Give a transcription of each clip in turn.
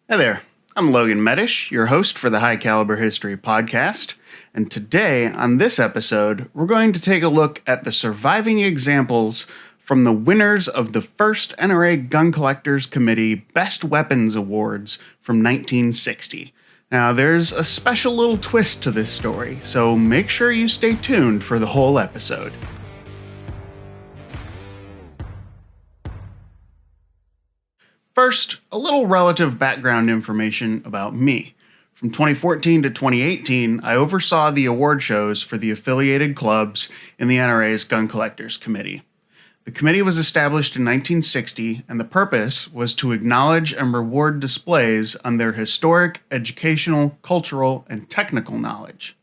Hey there, I'm Logan Medish, your host for the High Caliber History Podcast, and today on this episode, we're going to take a look at the surviving examples from the winners of the first NRA Gun Collectors Committee Best Weapons Awards from 1960. Now, there's a special little twist to this story, so make sure you stay tuned for the whole episode. First, a little relative background information about me. From 2014 to 2018, I oversaw the award shows for the affiliated clubs in the NRA's Gun Collectors Committee. The committee was established in 1960, and the purpose was to acknowledge and reward displays on their historic, educational, cultural, and technical knowledge.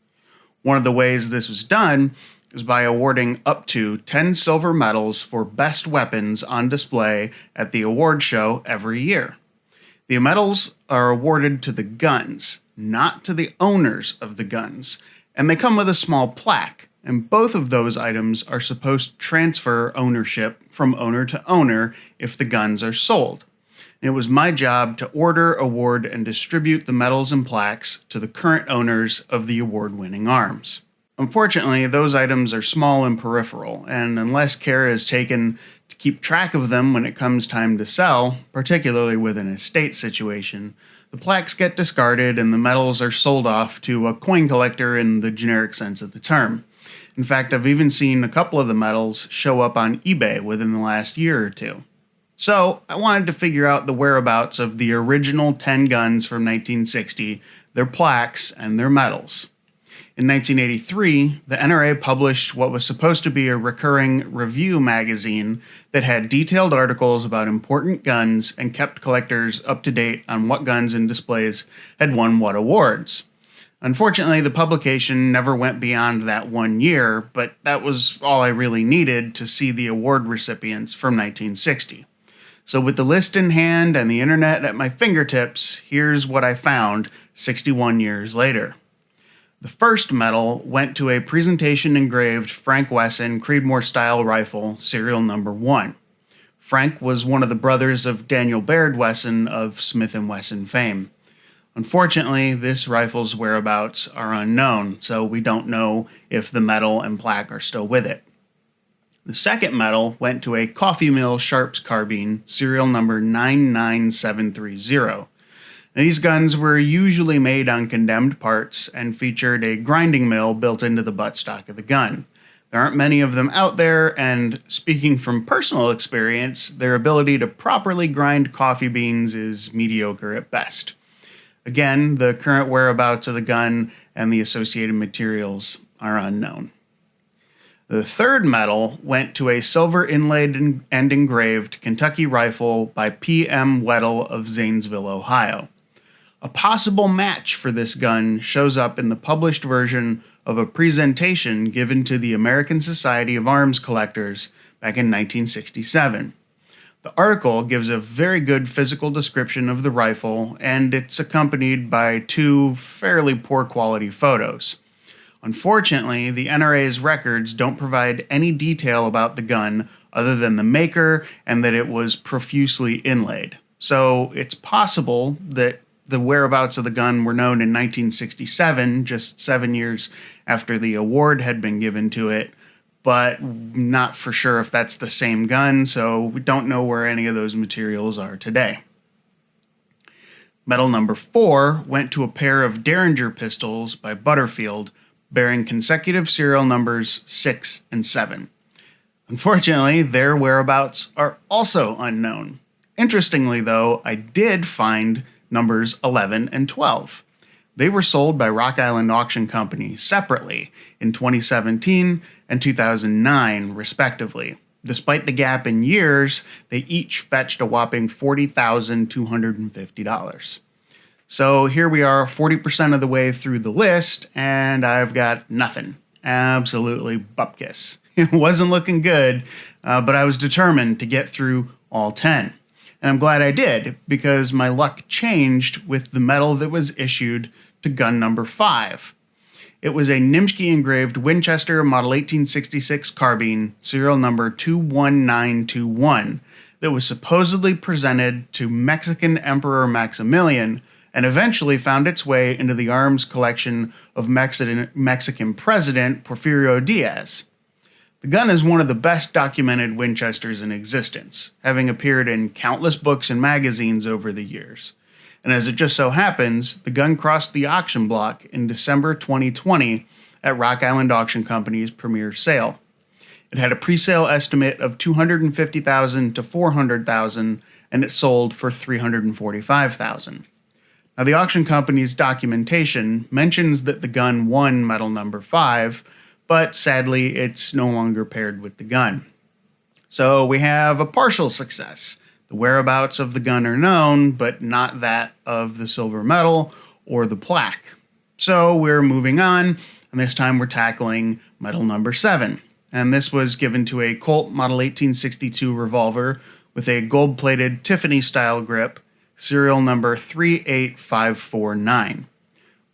One of the ways this was done is by awarding up to 10 silver medals for best weapons on display at the award show every year. The medals are awarded to the guns, not to the owners of the guns, and they come with a small plaque, and both of those items are supposed to transfer ownership from owner to owner if the guns are sold. And it was my job to order, award, and distribute the medals and plaques to the current owners of the award-winning arms. Unfortunately, those items are small and peripheral, and unless care is taken to keep track of them when it comes time to sell, particularly with an estate situation, the plaques get discarded and the medals are sold off to a coin collector in the generic sense of the term. In fact, I've even seen a couple of the medals show up on eBay within the last year or two. So, I wanted to figure out the whereabouts of the original 10 guns from 1960, their plaques, and their medals. In 1983, the NRA published what was supposed to be a recurring review magazine that had detailed articles about important guns and kept collectors up to date on what guns and displays had won what awards. Unfortunately, the publication never went beyond that 1 year, but that was all I really needed to see the award recipients from 1960. So with the list in hand and the internet at my fingertips, here's what I found 61 years later. The first medal went to a presentation engraved Frank Wesson Creedmoor-style rifle, serial number 1. Frank was one of the brothers of Daniel Baird Wesson of Smith & Wesson fame. Unfortunately, this rifle's whereabouts are unknown, so we don't know if the medal and plaque are still with it. The second medal went to a Coffee Mill Sharps carbine, serial number 99730. These guns were usually made on condemned parts and featured a grinding mill built into the buttstock of the gun. There aren't many of them out there, and speaking from personal experience, their ability to properly grind coffee beans is mediocre at best. Again, the current whereabouts of the gun and the associated materials are unknown. The third medal went to a silver inlaid and engraved Kentucky rifle by P.M. Weddle of Zanesville, Ohio. A possible match for this gun shows up in the published version of a presentation given to the American Society of Arms Collectors back in 1967. The article gives a very good physical description of the rifle, and it's accompanied by 2 fairly poor quality photos. Unfortunately, the NRA's records don't provide any detail about the gun other than the maker and that it was profusely inlaid. So it's possible that the whereabouts of the gun were known in 1967, just 7 years after the award had been given to it, but not for sure if that's the same gun, so we don't know where any of those materials are today. Medal number 4 went to a pair of Derringer pistols by Butterfield, bearing consecutive serial numbers 6 and 7. Unfortunately, their whereabouts are also unknown. Interestingly, though, I did find numbers 11 and 12. They were sold by Rock Island Auction Company separately in 2017 and 2009, respectively. Despite the gap in years, they each fetched a whopping $40,250. So here we are, 40% of the way through the list, and I've got nothing. Absolutely bupkis. It wasn't looking good, but I was determined to get through all 10. And I'm glad I did, because my luck changed with the medal that was issued to gun number 5. It was a Nimsky engraved Winchester Model 1866 carbine, serial number 21921, that was supposedly presented to Mexican Emperor Maximilian and eventually found its way into the arms collection of Mexican President Porfirio Diaz. The gun is one of the best documented Winchesters in existence, having appeared in countless books and magazines over the years. And as it just so happens, the gun crossed the auction block in December 2020 at Rock Island Auction Company's premiere sale. It had a pre-sale estimate of $250,000 to $400,000, and it sold for $345,000. Now, the auction company's documentation mentions that the gun won medal number 5, but sadly, it's no longer paired with the gun. So we have a partial success. The whereabouts of the gun are known, but not that of the silver medal or the plaque. So we're moving on, and this time we're tackling medal number 7. And this was given to a Colt Model 1862 revolver with a gold-plated Tiffany-style grip, serial number 38549.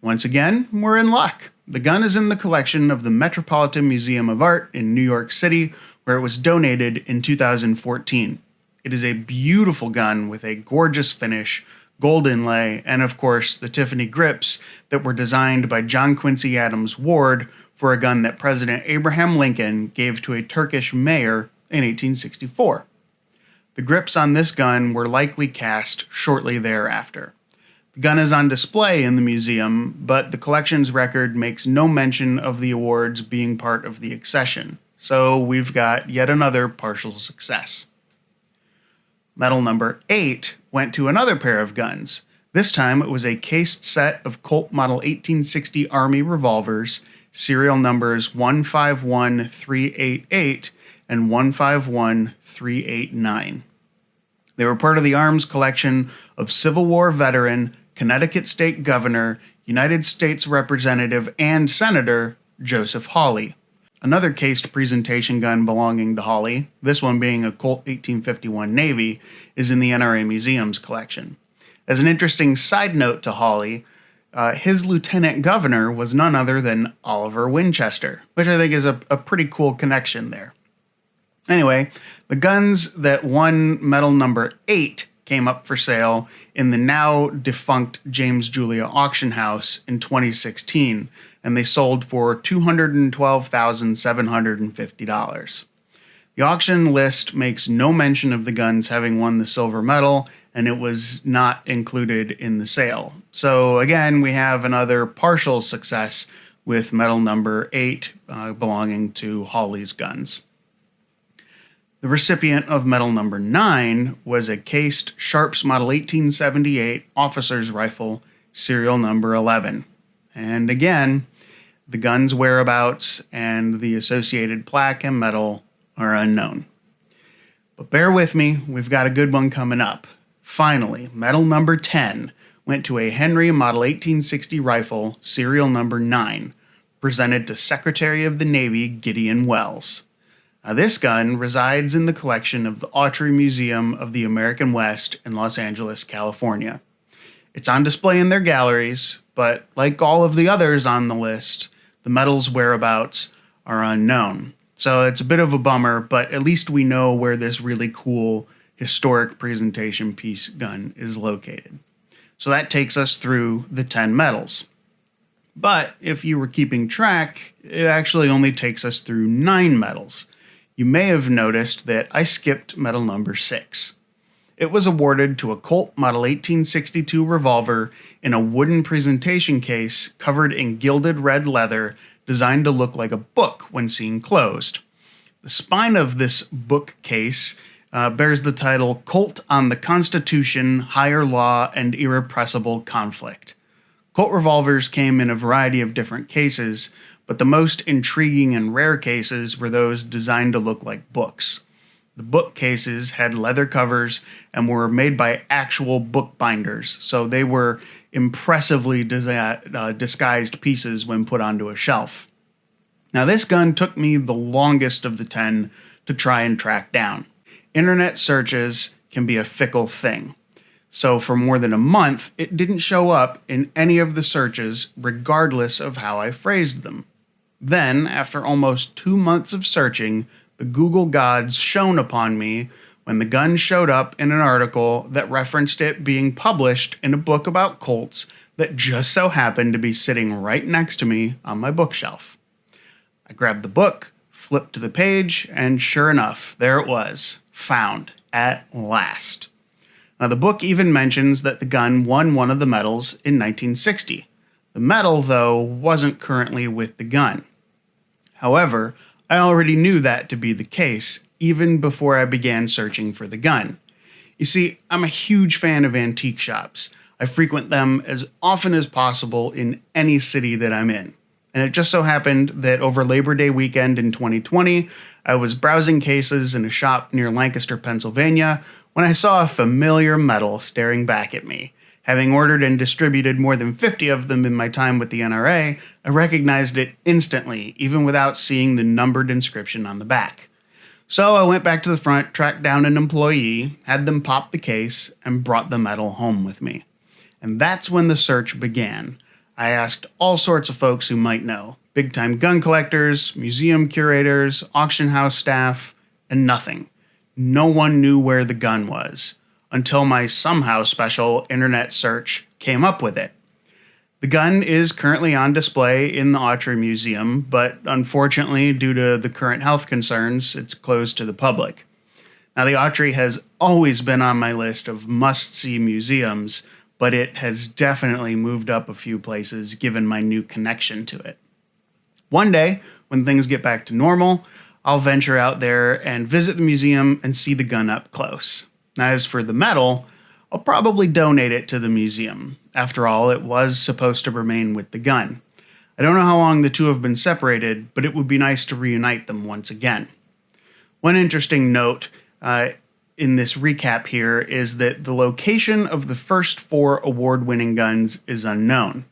Once again, we're in luck. The gun is in the collection of the Metropolitan Museum of Art in New York City, where it was donated in 2014. It is a beautiful gun with a gorgeous finish, gold inlay, and of course the Tiffany grips that were designed by John Quincy Adams Ward for a gun that President Abraham Lincoln gave to a Turkish mayor in 1864. The grips on this gun were likely cast shortly thereafter. The gun is on display in the museum, but the collection's record makes no mention of the awards being part of the accession, so we've got yet another partial success. Medal number 8 went to another pair of guns. This time it was a cased set of Colt Model 1860 Army revolvers, serial numbers 151388 and 151389. They were part of the arms collection of Civil War veteran, Connecticut State Governor, United States Representative, and Senator Joseph Hawley. Another cased presentation gun belonging to Hawley, this one being a Colt 1851 Navy, is in the NRA Museum's collection. As an interesting side note to Hawley, his lieutenant governor was none other than Oliver Winchester, which I think is a pretty cool connection there. Anyway, the guns that won medal number 8 came up for sale in the now defunct James Julia Auction House in 2016, and they sold for $212,750. The auction list makes no mention of the guns having won the silver medal, and it was not included in the sale. So again, we have another partial success with medal number 8 belonging to Hawley's guns. The recipient of medal number 9 was a cased Sharps Model 1878 officer's rifle, serial number 11. And again, the gun's whereabouts and the associated plaque and medal are unknown. But bear with me, we've got a good one coming up. Finally, medal number 10 went to a Henry Model 1860 rifle, serial number 9, presented to Secretary of the Navy Gideon Wells. Now, this gun resides in the collection of the Autry Museum of the American West in Los Angeles, California. It's on display in their galleries, but like all of the others on the list, the medal's whereabouts are unknown. So it's a bit of a bummer, but at least we know where this really cool historic presentation piece gun is located. So that takes us through the 10 medals. But if you were keeping track, it actually only takes us through 9 medals. You may have noticed that I skipped medal number 6. It was awarded to a Colt Model 1862 revolver in a wooden presentation case covered in gilded red leather designed to look like a book when seen closed. The spine of this bookcase bears the title Colt on the Constitution, Higher Law, and Irrepressible Conflict. Colt revolvers came in a variety of different cases, but the most intriguing and rare cases were those designed to look like books. The book cases had leather covers and were made by actual bookbinders, so they were impressively disguised pieces when put onto a shelf. Now, this gun took me the longest of the 10 to try and track down. Internet searches can be a fickle thing. So for more than a month, it didn't show up in any of the searches, regardless of how I phrased them. Then, after almost 2 months of searching, the Google gods shone upon me when the gun showed up in an article that referenced it being published in a book about Colts that just so happened to be sitting right next to me on my bookshelf. I grabbed the book, flipped to the page, and sure enough, there it was, found at last. Now, the book even mentions that the gun won one of the medals in 1960. The medal, though, wasn't currently with the gun. However, I already knew that to be the case, even before I began searching for the gun. You see, I'm a huge fan of antique shops. I frequent them as often as possible in any city that I'm in. And it just so happened that over Labor Day weekend in 2020, I was browsing cases in a shop near Lancaster, Pennsylvania, when I saw a familiar medal staring back at me. Having ordered and distributed more than 50 of them in my time with the NRA, I recognized it instantly, even without seeing the numbered inscription on the back. So I went back to the front, tracked down an employee, had them pop the case, and brought the medal home with me. And that's when the search began. I asked all sorts of folks who might know, big-time gun collectors, museum curators, auction house staff, and nothing. No one knew where the gun was, until my somehow special internet search came up with it. The gun is currently on display in the Autry Museum, but unfortunately, due to the current health concerns, it's closed to the public. Now, the Autry has always been on my list of must-see museums, but it has definitely moved up a few places given my new connection to it. One day, when things get back to normal, I'll venture out there and visit the museum and see the gun up close. Now, as for the medal, I'll probably donate it to the museum. After all, it was supposed to remain with the gun. I don't know how long the two have been separated, but it would be nice to reunite them once again. One interesting note in this recap here is that the location of the first 4 award-winning guns is unknown.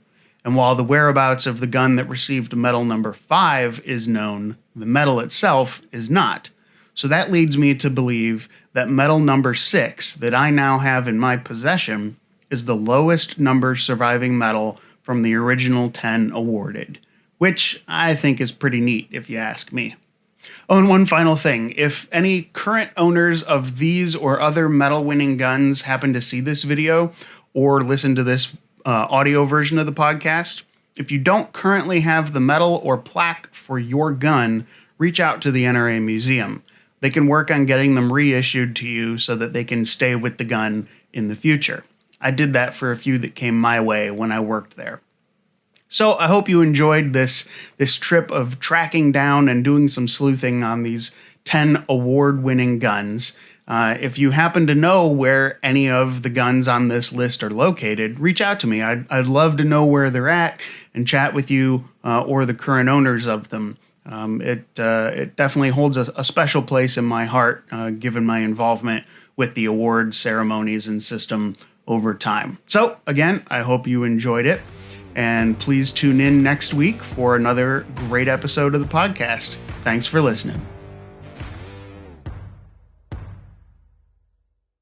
And while the whereabouts of the gun that received medal number 5 is known, the medal itself is not. So that leads me to believe that medal number 6 that I now have in my possession is the lowest number surviving medal from the original 10 awarded, which I think is pretty neat if you ask me. Oh, and one final thing. If any current owners of these or other medal-winning guns happen to see this video or listen to this audio version of the podcast, if you don't currently have the medal or plaque for your gun, reach out to the NRA Museum. They can work on getting them reissued to you so that they can stay with the gun in the future. I did that for a few that came my way when I worked there. So I hope you enjoyed this trip of tracking down and doing some sleuthing on these 10 award-winning guns. If you happen to know where any of the guns on this list are located, reach out to me. I'd love to know where they're at and chat with you or the current owners of them. It definitely holds a special place in my heart, given my involvement with the award ceremonies and system over time. So, again, I hope you enjoyed it, and please tune in next week for another great episode of the podcast. Thanks for listening.